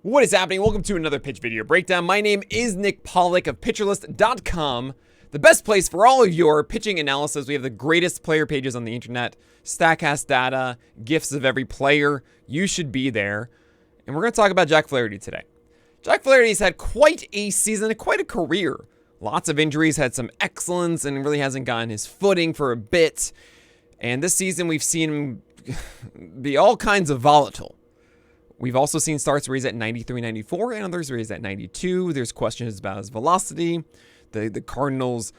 What is happening? Welcome to another pitch video breakdown. My name is Nick Pollack of PitcherList.com, the best place for all of your pitching analysis. We have the greatest player pages on the internet, StatCast data, GIFs of every player. You should be there. And we're going to talk about Jack Flaherty today. Jack Flaherty's had quite a season, quite a career. Lots of injuries, had some excellence, and really hasn't gotten his footing for a bit. And this season, we've seen him be all kinds of volatile. We've also seen starts where he's at 93, 94, and others where he's at 92. There's questions about his velocity, the Cardinals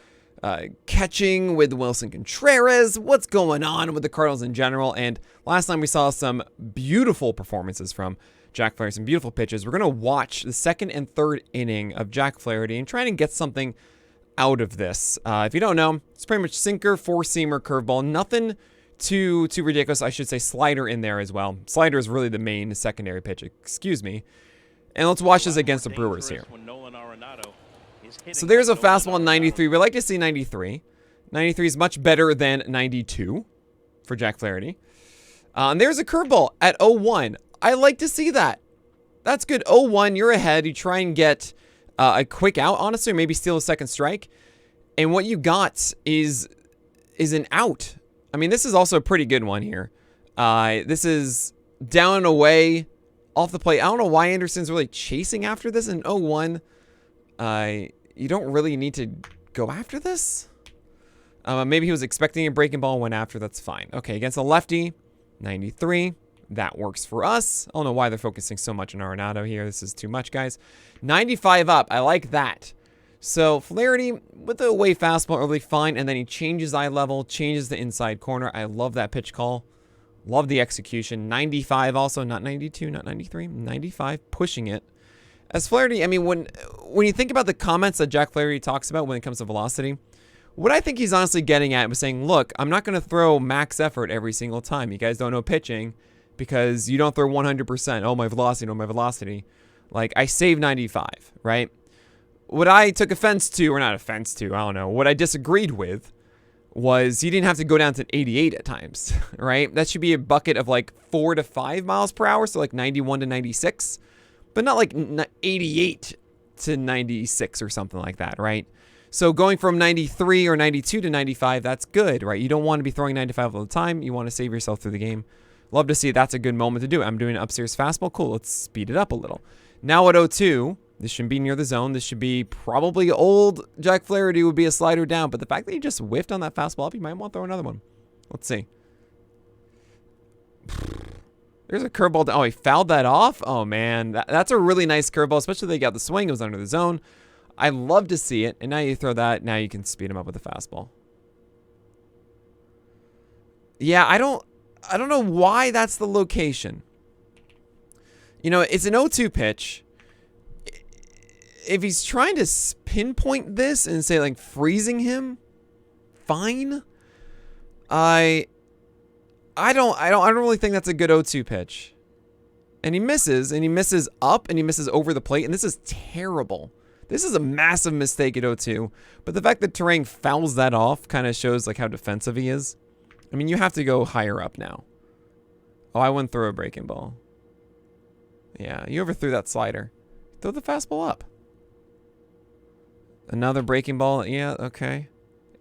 catching with Willson Contreras. What's going on with the Cardinals in general? And last time we saw some beautiful performances from Jack Flaherty, some beautiful pitches. We're going to watch the second and third inning of Jack Flaherty and try and get something out of this. If you don't know, it's pretty much sinker, four-seamer, curveball. Nothing too ridiculous. I should say slider in there as well. Slider is really the main secondary pitch, excuse me. And let's watch this against the Brewers here. So there's a fastball in 93. We like to see 93. 93 is much better than 92 for Jack Flaherty. And there's a curveball at 0-1. I like to see that. That's good. 0-1, you're ahead. You try and get a quick out, honestly, or maybe steal a second strike. And what you got is an out. I mean, this is also a pretty good one here. This is down and away off the plate. I don't know why Anderson's really chasing after this in 0-1. You don't really need to go after this. Maybe he was expecting a breaking ball and went after. That's fine. Okay, against a lefty, 93. That works for us. I don't know why they're focusing so much on Arenado here. This is too much, guys. 95 up. I like that. So Flaherty with the away fastball early, fine, and then he changes eye level, changes the inside corner. I love that pitch call. Love the execution. 95 also, not 92, not 93, 95, pushing it. As Flaherty, I mean, when you think about the comments that Jack Flaherty talks about when it comes to velocity, what I think he's honestly getting at was saying, look, I'm not going to throw max effort every single time. You guys don't know pitching because you don't throw 100%. Oh, my velocity, no, my velocity. Like, I save 95, right? What I took offense to, or not offense to, I don't know, what I disagreed with was he didn't have to go down to 88 at times, right? That should be a bucket of like 4 to 5 miles per hour, so like 91 to 96, but not like 88 to 96 or something like that, right? So going from 93 or 92 to 95, that's good, right? You don't want to be throwing 95 all the time. You want to save yourself through the game. Love to see it. That's a good moment to do it. I'm doing an upstairs fastball. Cool, let's speed it up a little. Now at 0-2, this shouldn't be near the zone. This should be probably old Jack Flaherty would be a slider down. But the fact that he just whiffed on that fastball up, you might want to throw another one. Let's see. There's a curveball. Oh, he fouled that off? Oh, man. That's a really nice curveball, especially they got the swing. It was under the zone. I love to see it. And now you throw that. Now you can speed him up with the fastball. Yeah, I don't know why that's the location. You know, it's an 0-2 pitch. If he's trying to pinpoint this and say like freezing him, fine. I don't really think that's a good 0-2 pitch. And he misses up, and he misses over the plate, and this is terrible. This is a massive mistake at 0-2. But the fact that Terang fouls that off kind of shows like how defensive he is. I mean, you have to go higher up now. Oh, I wouldn't throw a breaking ball. Yeah, you overthrew that slider. Throw the fastball up. Another breaking ball. Yeah, okay.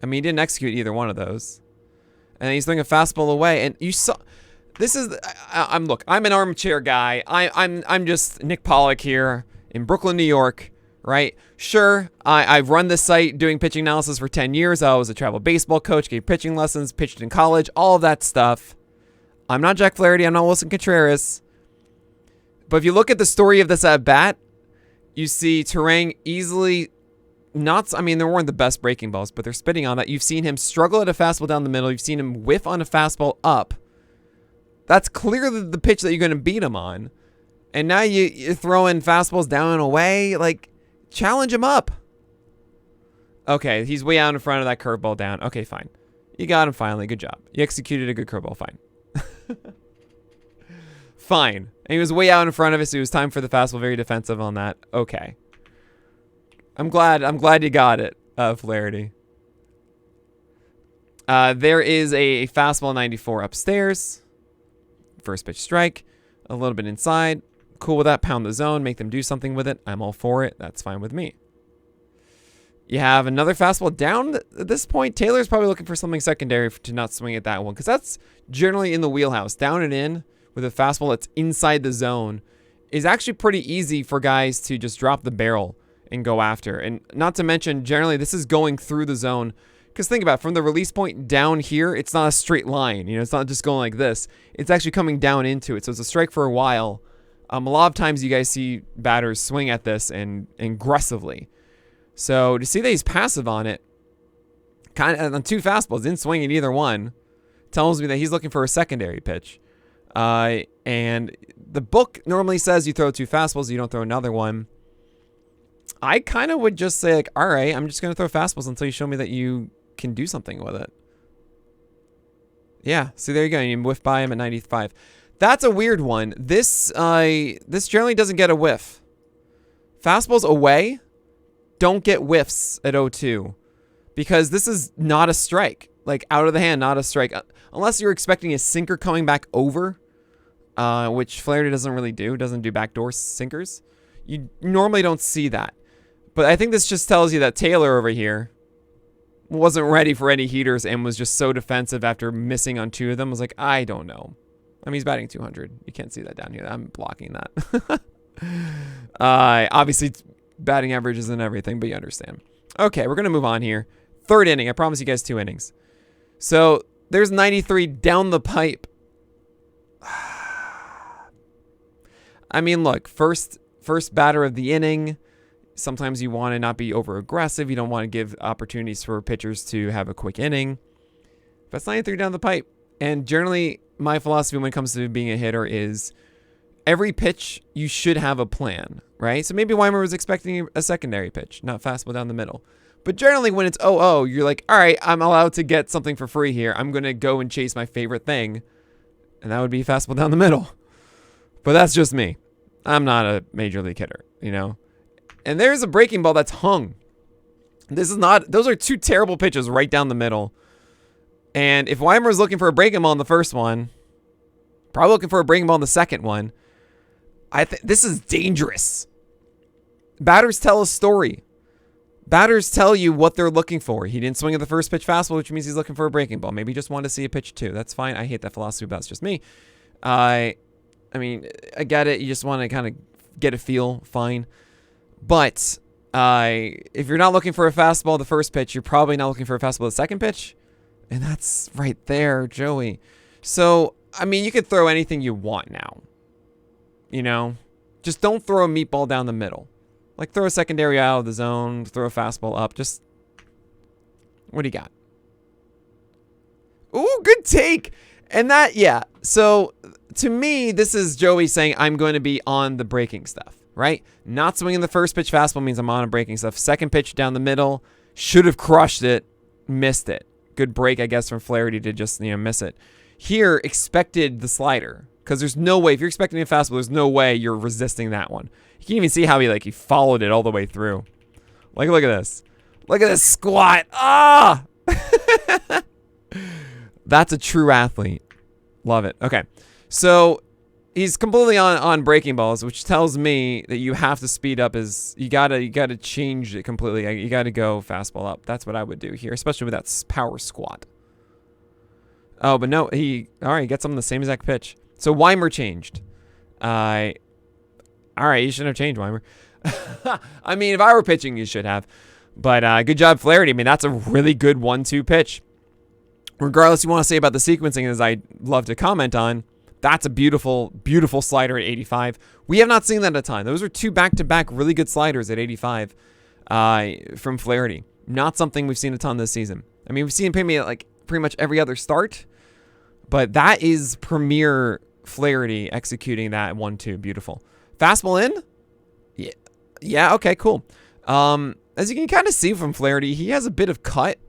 I mean, he didn't execute either one of those. And he's throwing a fastball away. And you saw... This is... Look, I'm an armchair guy. I'm just Nick Pollack here in Brooklyn, New York, right? Sure, I've run this site doing pitching analysis for 10 years. I was a travel baseball coach, gave pitching lessons, pitched in college, all of that stuff. I'm not Jack Flaherty. I'm not Willson Contreras. But if you look at the story of this at bat, you see Terang easily... I mean, there weren't the best breaking balls, but they're spitting on that. You've seen him struggle at a fastball down the middle. You've seen him whiff on a fastball up. That's clearly the pitch that you're going to beat him on. And now you're throwing fastballs down and away. Like, challenge him up. Okay, he's way out in front of that curveball down. Okay, fine. You got him finally. Good job. You executed a good curveball. Fine. Fine. And he was way out in front of us. So it was time for the fastball. Very defensive on that. Okay. I'm glad you got it, Flaherty. There is a fastball 94 upstairs. First pitch strike. A little bit inside. Cool with that. Pound the zone, make them do something with it. I'm all for it. That's fine with me. You have another fastball down. At this point, Taylor's probably looking for something secondary to not swing at that one, because that's generally in the wheelhouse. Down and in with a fastball that's inside the zone is actually pretty easy for guys to just drop the barrel and go after. And not to mention, generally, this is going through the zone. Because think about it, from the release point down here, it's not a straight line. You know, it's not just going like this. It's actually coming down into it. So it's a strike for a while. A lot of times you guys see batters swing at this and aggressively. So to see that he's passive on it, kind of on 2 fastballs, didn't swing at either one, tells me that he's looking for a secondary pitch. And the book normally says you throw 2 fastballs, you don't throw another one. I kind of would just say, like, all right, I'm just going to throw fastballs until you show me that you can do something with it. Yeah, see, there you go. You whiff by him at 95. That's a weird one. This generally doesn't get a whiff. Fastballs away don't get whiffs at 0-2 because this is not a strike. Like, out of the hand, not a strike. Unless you're expecting a sinker coming back over, which Flaherty doesn't really do. Doesn't do backdoor sinkers. You normally don't see that. But I think this just tells you that Taylor over here wasn't ready for any heaters and was just so defensive after missing on 2 of them. I was like, I don't know. I mean, he's batting 200. You can't see that down here. I'm blocking that. Obviously, it's batting averages and everything, but you understand. Okay, we're going to move on here. 3rd inning. I promise you guys 2 innings. So there's 93 down the pipe. I mean, look, first batter of the inning. Sometimes you want to not be over aggressive. You don't want to give opportunities for pitchers to have a quick inning. That's 93 down the pipe. And generally, my philosophy when it comes to being a hitter is every pitch, you should have a plan, right? So maybe Weimer was expecting a secondary pitch, not fastball down the middle. But generally, when it's 0-0, you're like, all right, I'm allowed to get something for free here. I'm going to go and chase my favorite thing. And that would be fastball down the middle. But that's just me. I'm not a major league hitter, you know? And there's a breaking ball that's hung. This is not, those are 2 terrible pitches right down the middle. And if Weimer was looking for a breaking ball in the first one, probably looking for a breaking ball in the second one, I think this is dangerous. Batters tell a story. Batters tell you what they're looking for. He didn't swing at the first pitch fastball, which means he's looking for a breaking ball. Maybe he just wanted to see a pitch too. That's fine. I hate that philosophy, but that's just me. I mean, I get it. You just want to kind of get a feel. Fine. But if you're not looking for a fastball the first pitch, you're probably not looking for a fastball the second pitch. And that's right there, Joey. So, I mean, you could throw anything you want now. You know? Just don't throw a meatball down the middle. Like, throw a secondary out of the zone, throw a fastball up. Just, what do you got? Ooh, good take. And that, yeah. So, to me, this is Joey saying I'm going to be on the breaking stuff. Right? Not swinging the first pitch fastball means I'm on a breaking stuff. Second pitch down the middle, should have crushed it, missed it. Good break, I guess, from Flaherty to just, miss it. Here, expected the slider. Because there's no way, if you're expecting a fastball, there's no way you're resisting that one. You can even see how he followed it all the way through. Like, look at this. Look at this squat. Ah! That's a true athlete. Love it. Okay. So, he's completely on breaking balls, which tells me that you have to speed up you gotta change it completely. You gotta go fastball up. That's what I would do here, especially with that power squat. Oh, but no, he gets him the same exact pitch. So Weimer changed. All right, you shouldn't have changed, Weimer. I mean, if I were pitching, you should have. But good job, Flaherty. I mean, that's a really good 1-2 pitch. Regardless, you want to say about the sequencing, as I love to comment on. That's a beautiful, beautiful slider at 85. We have not seen that a ton. Those are 2 back-to-back really good sliders at 85 from Flaherty. Not something we've seen a ton this season. I mean, we've seen him at pretty much every other start, but that is premier Flaherty executing that 1-2. Beautiful. Fastball in? Yeah, okay, cool. As you can kind of see from Flaherty, he has a bit of cut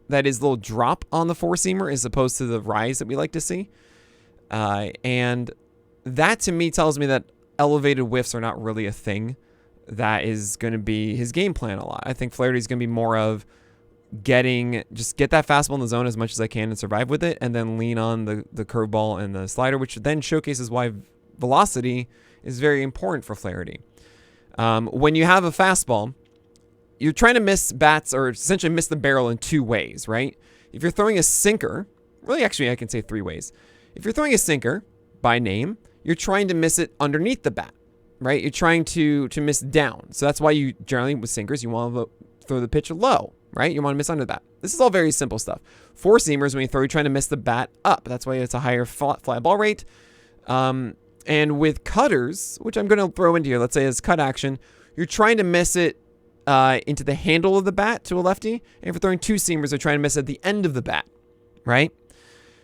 that is a little drop on the four-seamer as opposed to the rise that we like to see. And that to me tells me that elevated whiffs are not really a thing that is going to be his game plan a lot. I think Flaherty's going to be more of get that fastball in the zone as much as I can and survive with it, and then lean on the curveball and the slider, which then showcases why velocity is very important for Flaherty. When you have a fastball, you're trying to miss bats or essentially miss the barrel in 2 ways, right? If you're throwing a sinker, really actually I can say 3 ways. If you're throwing a sinker by name, you're trying to miss it underneath the bat, right? You're trying to miss down. So that's why you generally with sinkers, you want to throw the pitch low, right? You want to miss under that. This is all very simple stuff. 4-seamers, when you throw, you're trying to miss the bat up. That's why it's a higher fly ball rate. And with cutters, which I'm going to throw into here, let's say as cut action, you're trying to miss it into the handle of the bat to a lefty. And if you're throwing 2-seamers, they're trying to miss at the end of the bat, right?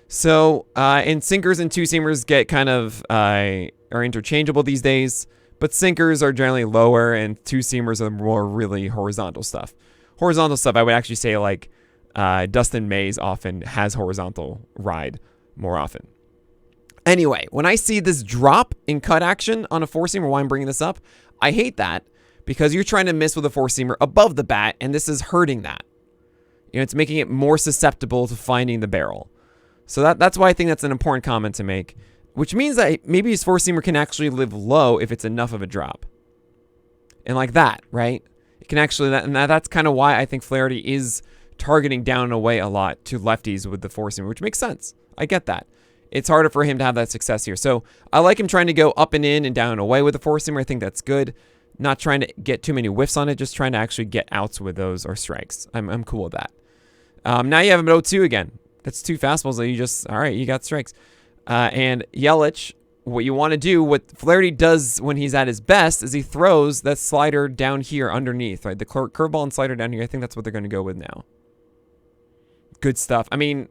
So, and sinkers and 2-seamers get kind of, are interchangeable these days, but sinkers are generally lower and 2-seamers are more really horizontal stuff. Horizontal stuff, I would actually say like, Dustin Mays often has horizontal ride more often. Anyway, when I see this drop in cut action on a 4-seamer, why I'm bringing this up, I hate that because you're trying to miss with a 4-seamer above the bat, and this is hurting that. You know, it's making it more susceptible to finding the barrel. So that's why I think that's an important comment to make, which means that maybe his 4-seamer can actually live low if it's enough of a drop. And like that, right? It can actually, and that's kind of why I think Flaherty is targeting down and away a lot to lefties with the 4-seamer, which makes sense. I get that. It's harder for him to have that success here. So I like him trying to go up and in and down and away with the 4-seamer. I think that's good. Not trying to get too many whiffs on it, just trying to actually get outs with those or strikes. I'm cool with that. Now you have him at 0-2 again. That's 2 fastballs that you just, all right, you got strikes. And Yelich, what you want to do, what Flaherty does when he's at his best, is he throws that slider down here underneath, right? The curveball and slider down here. I think that's what they're going to go with now. Good stuff. I mean,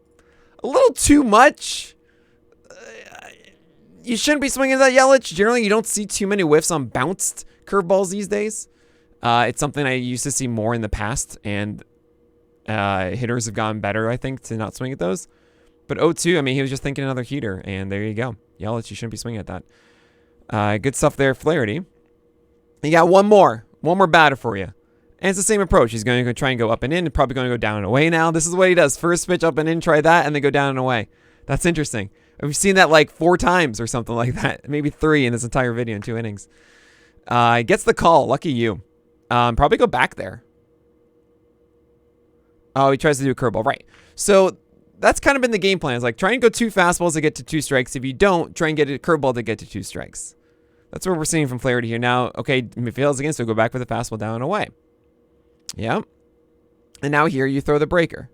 a little too much. You shouldn't be swinging that Yelich. Generally, you don't see too many whiffs on bounced curveballs these days. It's something I used to see more in the past, and hitters have gotten better, I think, to not swing at those. But 0-2, I mean, he was just thinking another heater, and there you go. Yelich, you shouldn't be swinging at that. Good stuff there, Flaherty. You got one more batter for you. And it's the same approach. He's going to try and go up and in, and probably going to go down and away now. This is what he does. First pitch up and in, try that, and then go down and away. That's interesting. We've seen that like 4 times or something like that. Maybe 3 in this entire video in 2 innings. Gets the call. Lucky you. Probably go back there. Oh, he tries to do a curveball. Right. So that's kind of been the game plan. It's like try and go 2 fastballs to get to 2 strikes. If you don't, try and get a curveball to get to 2 strikes. That's what we're seeing from Flaherty here. Now, okay, if it fails again, so go back with a fastball down and away. Yep. And now here you throw the breaker.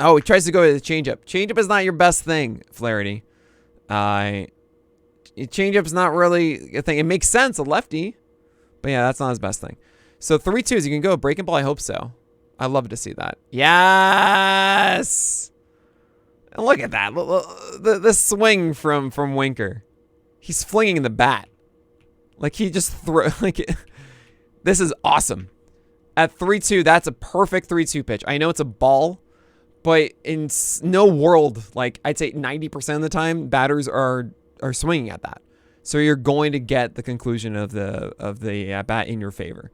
Oh, he tries to go to the changeup. Changeup is not your best thing, Flaherty. Changeup's not really a thing. It makes sense, a lefty. But yeah, that's not his best thing. So 3-2s, you can go breaking ball. I hope so. I love to see that. Yes! And look at that. The swing from Winker. He's flinging the bat. Like he just throw like this is awesome. At 3-2, that's a perfect 3-2 pitch. I know it's a ball, but in no world, like I'd say 90% of the time, batters are swinging at that. So you're going to get the conclusion of the bat in your favor.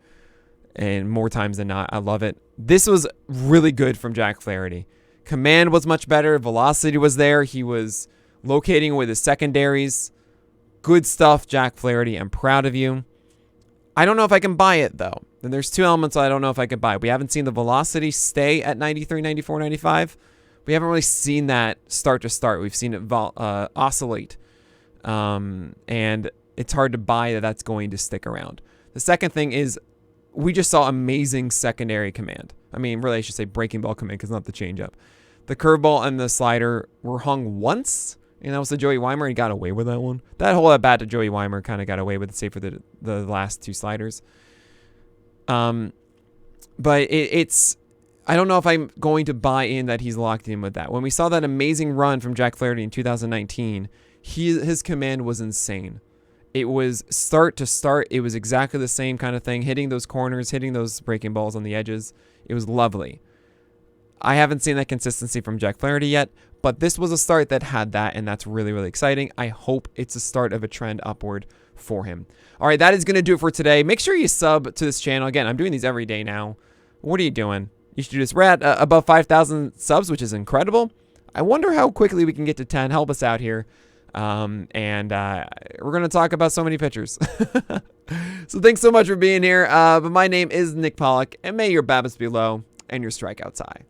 And more times than not, I love it. This was really good from Jack Flaherty. Command was much better. Velocity was there. He was locating with his secondaries. Good stuff, Jack Flaherty. I'm proud of you. I don't know if I can buy it, though. And there's 2 elements I don't know if I can buy. We haven't seen the velocity stay at 93, 94, 95. We haven't really seen that start to start. We've seen it oscillate. And it's hard to buy that that's going to stick around. The second thing is we just saw amazing secondary command. I mean, really, I should say breaking ball command because not the changeup. The curveball and the slider were hung once, and that was to Joey Weimer. He got away with that one. That whole at bat to Joey Weimer kind of got away with it, save for the last 2 sliders. But it's I don't know if I'm going to buy in that he's locked in with that. When we saw that amazing run from Jack Flaherty in 2019, his command was insane. It was start to start. It was exactly the same kind of thing, hitting those corners, hitting those breaking balls on the edges. It was lovely. I haven't seen that consistency from Jack Flaherty yet, but this was a start that had that, and that's really, really exciting. I hope it's a start of a trend upward for him. All right, that is going to do it for today. Make sure you sub to this channel. Again, I'm doing these every day now. What are you doing? You should do this. We're at above 5,000 subs, which is incredible. I wonder how quickly we can get to 10. Help us out here. We're going to talk about so many pitchers. So thanks so much for being here. But my name is Nick Pollack, and may your BABIPs be low and your strikeouts high.